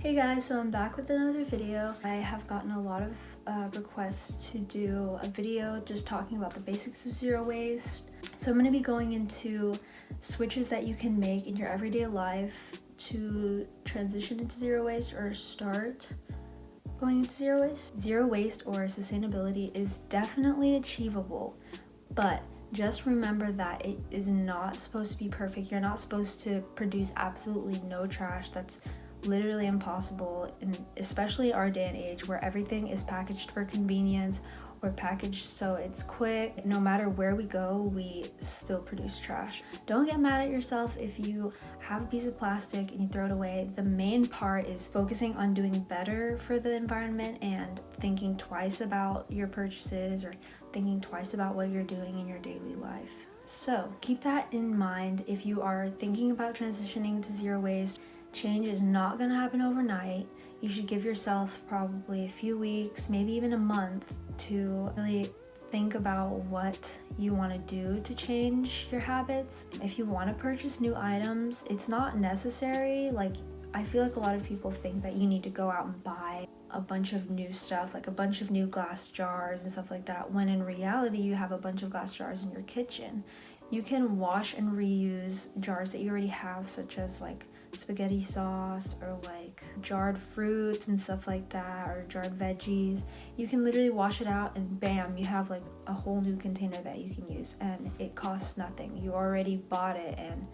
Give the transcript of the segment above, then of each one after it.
Hey guys, so I'm back with another video. I have gotten a lot of requests to do a video just talking about the basics of zero waste. So I'm going to be going into switches that you can make in your everyday life to transition into zero waste or start going into zero waste. Zero waste or sustainability is definitely achievable, but just remember that it is not supposed to be perfect. You're not supposed to produce absolutely no trash. That's literally impossible, and especially our day and age where everything is packaged for convenience or packaged so it's quick. No matter where we go, we still produce trash. Don't get mad at yourself if you have a piece of plastic and you throw it away. The main part is focusing on doing better for the environment and thinking twice about your purchases or thinking twice about what you're doing in your daily life. So keep that in mind if you are thinking about transitioning to zero waste. Change is not going to happen overnight. You should give yourself probably a few weeks, maybe even a month, to really think about what you want to do to change your habits. If you want to purchase new items, it's not necessary. I feel like a lot of people think that you need to go out and buy a bunch of new stuff, like a bunch of new glass jars and stuff like that, when in reality you have a bunch of glass jars in your kitchen. You can wash and reuse jars that you already have, such as like spaghetti sauce or like jarred fruits and stuff like that, or jarred veggies. You can literally wash it out and bam, you have like a whole new container that you can use, and it costs nothing. You already bought it. And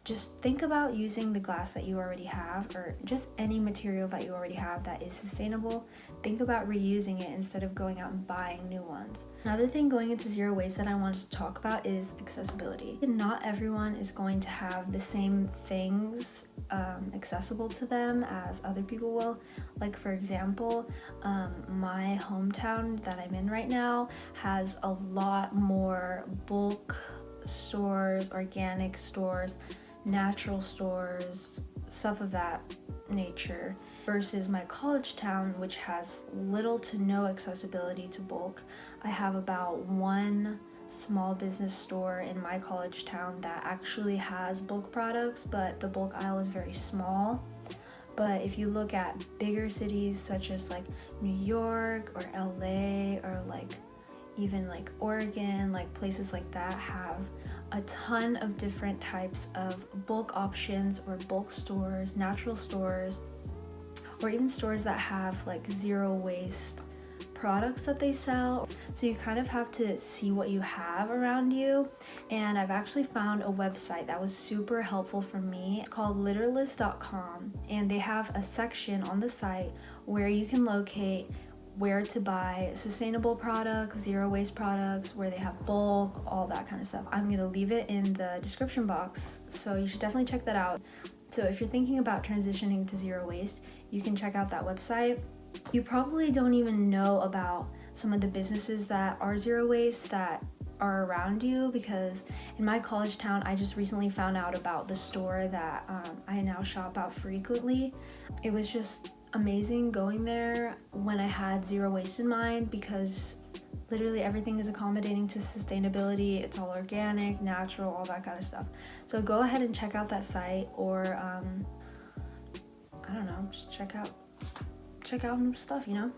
just think about using the glass that you already have, or just any material that you already have that is sustainable. Think about reusing it instead of going out and buying new ones. Another thing going into zero waste that I wanted to talk about is accessibility. Not everyone is going to have the same things accessible to them as other people will. Like for example, my hometown that I'm in right now has a lot more bulk stores, organic stores, natural stores, stuff of that nature, versus my college town, which has little to no accessibility to bulk. I have about one small business store in my college town that actually has bulk products, but the bulk aisle is very small. But if you look at bigger cities such as like New York or LA or like even like Oregon, like places like that have a ton of different types of bulk options, or bulk stores, natural stores, or even stores that have like zero waste products that they sell. So you kind of have to see what you have around you. And I've actually found a website that was super helpful for me. It's called litterlist.com, and they have a section on the site where you can locate where to buy sustainable products, zero waste products, where they have bulk, all that kind of stuff. I'm gonna leave it in the description box, so you should definitely check that out. So if you're thinking about transitioning to zero waste, you can check out that website. You probably don't even know about some of the businesses that are zero waste that are around you, because in my college town, I just recently found out about the store that I now shop at frequently. It was just amazing going there when I had zero waste in mind, because literally everything is accommodating to sustainability. It's all organic, natural, all that kind of stuff. So go ahead and check out that site, or I don't know, just check out new stuff, you know?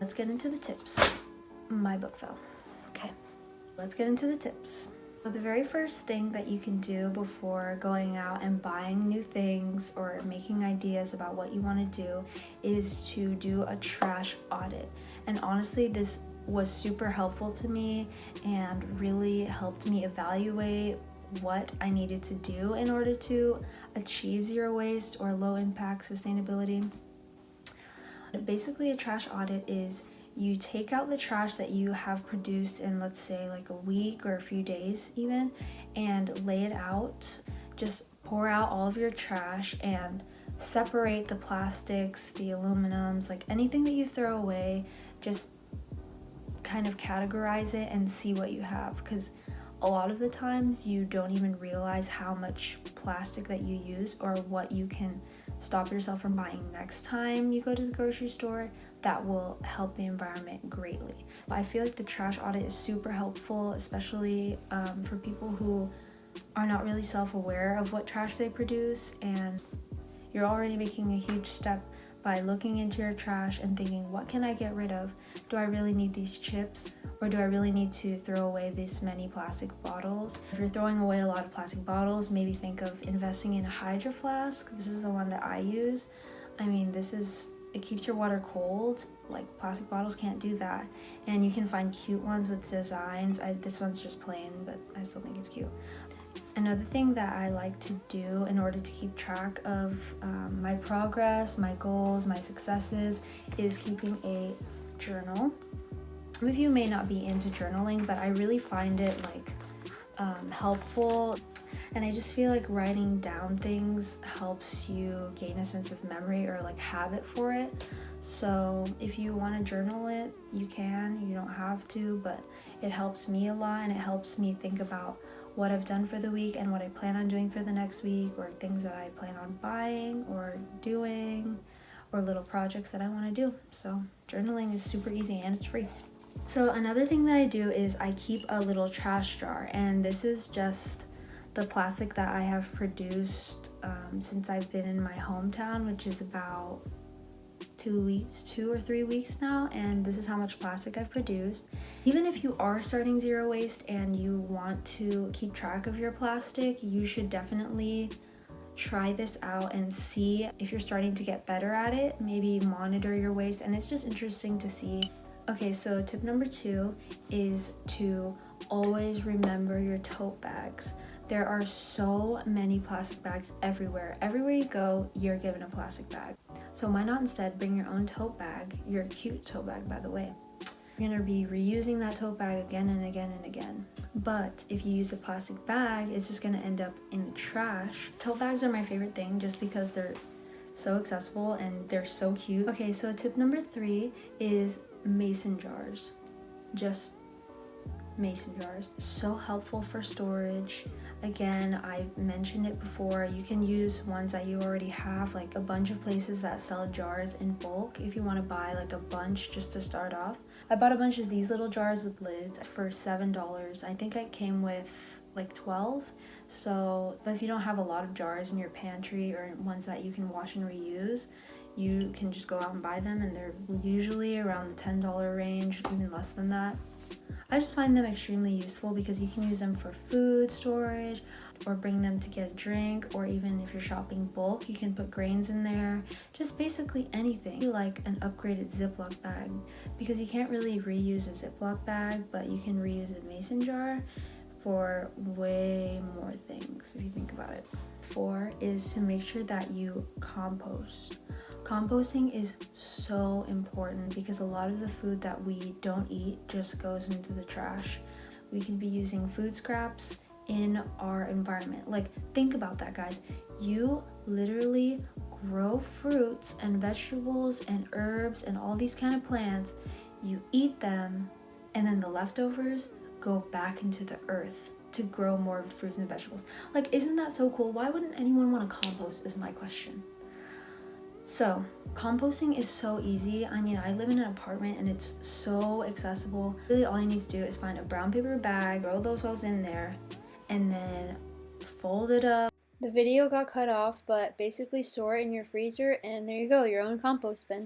Let's get into the tips. My book fell. Okay, let's get into the tips. So the very first thing that you can do before going out and buying new things or making ideas about what you want to do is to do a trash audit. And honestly, this was super helpful to me and really helped me evaluate what I needed to do in order to achieve zero waste or low impact sustainability. Basically, a trash audit is you take out the trash that you have produced in, let's say, like a week or a few days even, and lay it out. Just pour out all of your trash and separate the plastics, the aluminums, like anything that you throw away. Just kind of categorize it and see what you have, because a lot of the times you don't even realize how much plastic that you use, or what you can stop yourself from buying next time you go to the grocery store that will help the environment greatly. I feel like the trash audit is super helpful, especially for people who are not really self-aware of what trash they produce, and you're already making a huge step by looking into your trash and thinking, what can I get rid of? Do I really need these chips? Or do I really need to throw away this many plastic bottles? If you're throwing away a lot of plastic bottles, maybe think of investing in a Hydro Flask. This is the one that I use. I mean, it keeps your water cold. Like, plastic bottles can't do that. And you can find cute ones with designs. This one's just plain, but I still think it's cute. Another thing that I like to do in order to keep track of my progress, my goals, my successes is keeping a journal. Some of you may not be into journaling, but I really find it helpful. And I just feel like writing down things helps you gain a sense of memory or like habit for it. So if you want to journal it, you can. You don't have to, but it helps me a lot, and it helps me think about what I've done for the week and what I plan on doing for the next week, or things that I plan on buying or doing, or little projects that I want to do. So journaling is super easy and it's free. So another thing that I do is I keep a little trash jar, and this is just the plastic that I have produced since I've been in my hometown, which is about 2 or 3 weeks now, and this is how much plastic I've produced. Even if you are starting zero waste and you want to keep track of your plastic, you should definitely try this out and see if you're starting to get better at it. Maybe monitor your waste, and it's just interesting to see. Okay, so tip number 2 is to always remember your tote bags. There are so many plastic bags everywhere. Everywhere you go, you're given a plastic bag. So why not instead bring your own tote bag, your cute tote bag, by the way. You're gonna be reusing that tote bag again and again and again. But if you use a plastic bag, it's just gonna end up in the trash. Tote bags are my favorite thing just because they're so accessible and they're so cute. Okay, so tip number 3 is mason jars. Just mason jars. So helpful for storage. Again, I mentioned it before, you can use ones that you already have, like a bunch of places that sell jars in bulk if you want to buy like a bunch just to start off. I bought a bunch of these little jars with lids for $7. I think it came with like 12. So if you don't have a lot of jars in your pantry or ones that you can wash and reuse, you can just go out and buy them, and they're usually around the $10 range, even less than that. I just find them extremely useful because you can use them for food storage, or bring them to get a drink, or even if you're shopping bulk, you can put grains in there. Just basically anything. Like an upgraded Ziploc bag, because you can't really reuse a Ziploc bag, but you can reuse a mason jar for way more things if you think about it. 4 is to make sure that you compost. Composting is so important because a lot of the food that we don't eat just goes into the trash. We can be using food scraps in our environment. Like, think about that, guys. You literally grow fruits and vegetables and herbs and all these kind of plants. You eat them, and then the leftovers go back into the earth to grow more fruits and vegetables. Like, isn't that so cool? Why wouldn't anyone want to compost is my question. So composting is so easy. I mean, I live in an apartment and it's so accessible. Really all you need to do is find a brown paper bag, throw those holes in there, and then fold it up. The video got cut off, but basically store it in your freezer, and there you go, your own compost bin.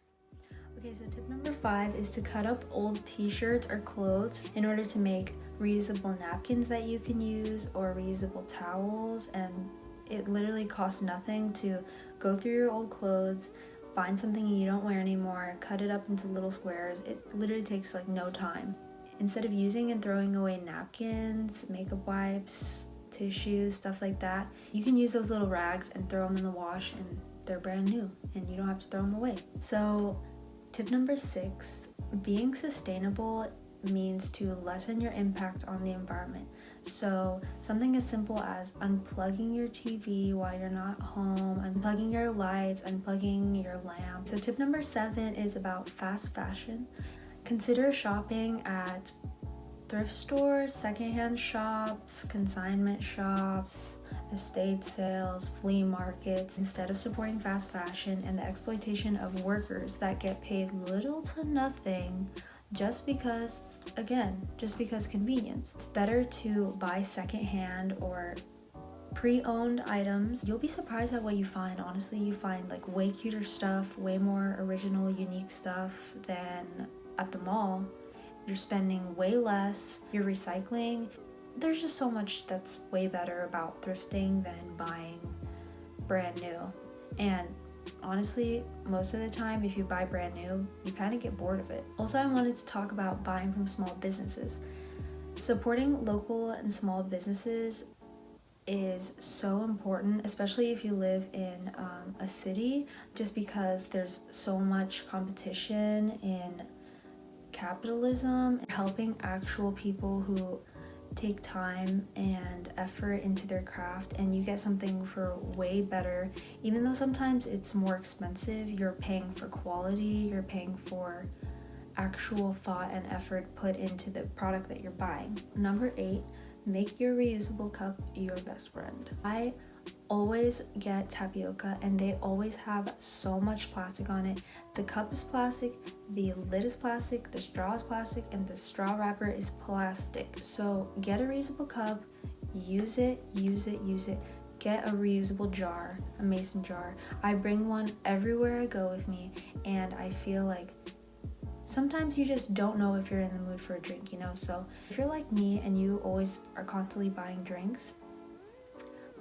Okay, so tip number 5 is to cut up old t-shirts or clothes in order to make reusable napkins that you can use, or reusable towels. And it literally costs nothing to go through your old clothes, find something you don't wear anymore, cut it up into little squares. It literally takes like no time. Instead of using and throwing away napkins, makeup wipes, tissues, stuff like that, you can use those little rags and throw them in the wash, and they're brand new and you don't have to throw them away. So tip number 6, being sustainable means to lessen your impact on the environment. So something as simple as unplugging your TV while you're not home, unplugging your lights, unplugging your lamp. So tip number 7 is about fast fashion. Consider shopping at thrift stores, secondhand shops, consignment shops, estate sales, flea markets, instead of supporting fast fashion and the exploitation of workers that get paid little to nothing just because convenience. It's better to buy secondhand or pre-owned items. You'll be surprised at what you find. Honestly, you find like way cuter stuff, way more original, unique stuff than at the mall. You're spending way less, you're recycling. There's just so much that's way better about thrifting than buying brand new. And honestly, most of the time, if you buy brand new, you kind of get bored of it. Also, I wanted to talk about buying from small businesses. Supporting local and small businesses is so important, especially if you live in a city, just because there's so much competition in capitalism. Helping actual people who take time and effort into their craft, and you get something for way better. Even though sometimes it's more expensive, you're paying for quality, you're paying for actual thought and effort put into the product that you're buying. Number 8, make your reusable cup your best friend. I always get tapioca and they always have so much plastic on it. The cup is plastic, the lid is plastic, the straw is plastic, and the straw wrapper is plastic. So get a reusable cup, use it. Get a reusable jar, a mason jar. I bring one everywhere I go with me, and I feel like sometimes you just don't know if you're in the mood for a drink, you know? So if you're like me and you always are constantly buying drinks,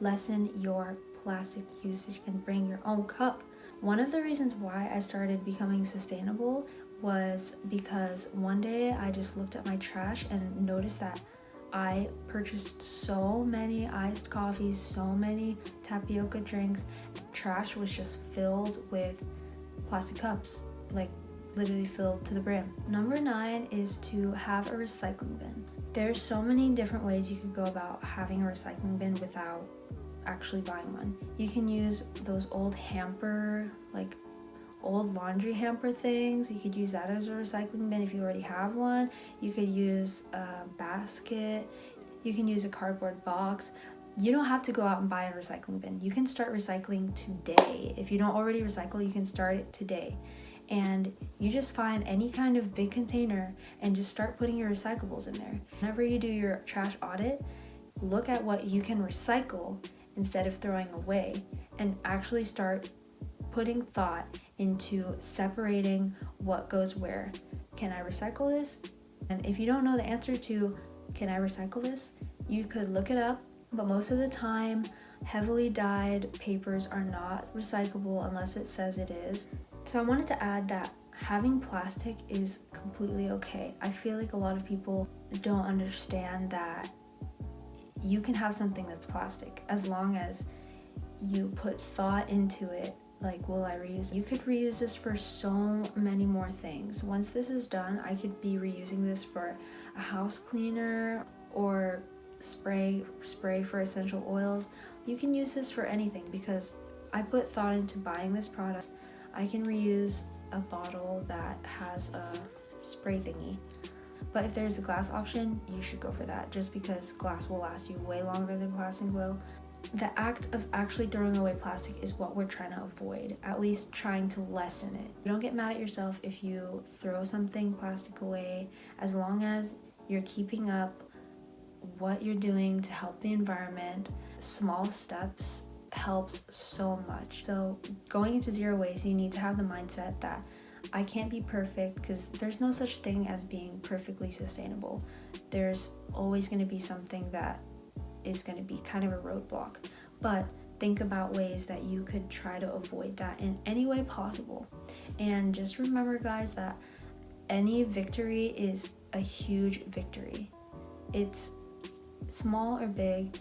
lessen your plastic usage and bring your own cup. One of the reasons why I started becoming sustainable was because one day I just looked at my trash and noticed that I purchased so many iced coffees, so many tapioca drinks. Trash was just filled with plastic cups, like literally filled to the brim. Number 9 is to have a recycling bin. There's so many different ways you could go about having a recycling bin without actually buying one. You can use those old hamper, like old laundry hamper things. You could use that as a recycling bin if you already have one. You could use a basket. You can use a cardboard box. You don't have to go out and buy a recycling bin. You can start recycling today. If you don't already recycle, you can start it today. And you just find any kind of big container and just start putting your recyclables in there. Whenever you do your trash audit, look at what you can recycle instead of throwing away, and actually start putting thought into separating what goes where. Can I recycle this? And if you don't know the answer to can I recycle this, you could look it up, but most of the time heavily dyed papers are not recyclable unless it says it is. So I wanted to add that having plastic is completely okay. I feel like a lot of people don't understand that you can have something that's plastic as long as you put thought into it. Like, will I reuse it? You could reuse this for so many more things. Once this is done, I could be reusing this for a house cleaner or spray for essential oils. You can use this for anything because I put thought into buying this product. I can reuse a bottle that has a spray thingy. But if there's a glass option, you should go for that, just because glass will last you way longer than plastic will. The act of actually throwing away plastic is what we're trying to avoid, at least trying to lessen it. Don't get mad at yourself if you throw something plastic away, as long as you're keeping up what you're doing to help the environment. Small steps helps so much. So going into zero waste, you need to have the mindset that I can't be perfect, because there's no such thing as being perfectly sustainable. There's always going to be something that is going to be kind of a roadblock, but think about ways that you could try to avoid that in any way possible. And just remember, guys, that any victory is a huge victory. It's small or big,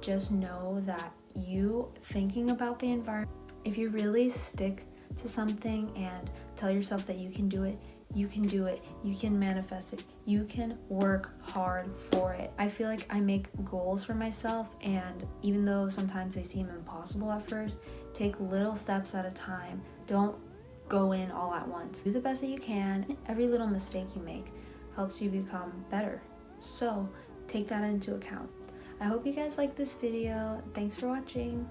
just know that you thinking about the environment, if you really stick to something and tell yourself that you can do it, you can do it, you can manifest it, you can work hard for it. I feel like I make goals for myself, and even though sometimes they seem impossible at first, take little steps at a time. Don't go in all at once. Do the best that you can. Every little mistake you make helps you become better. So take that into account. I hope you guys like this video. Thanks for watching.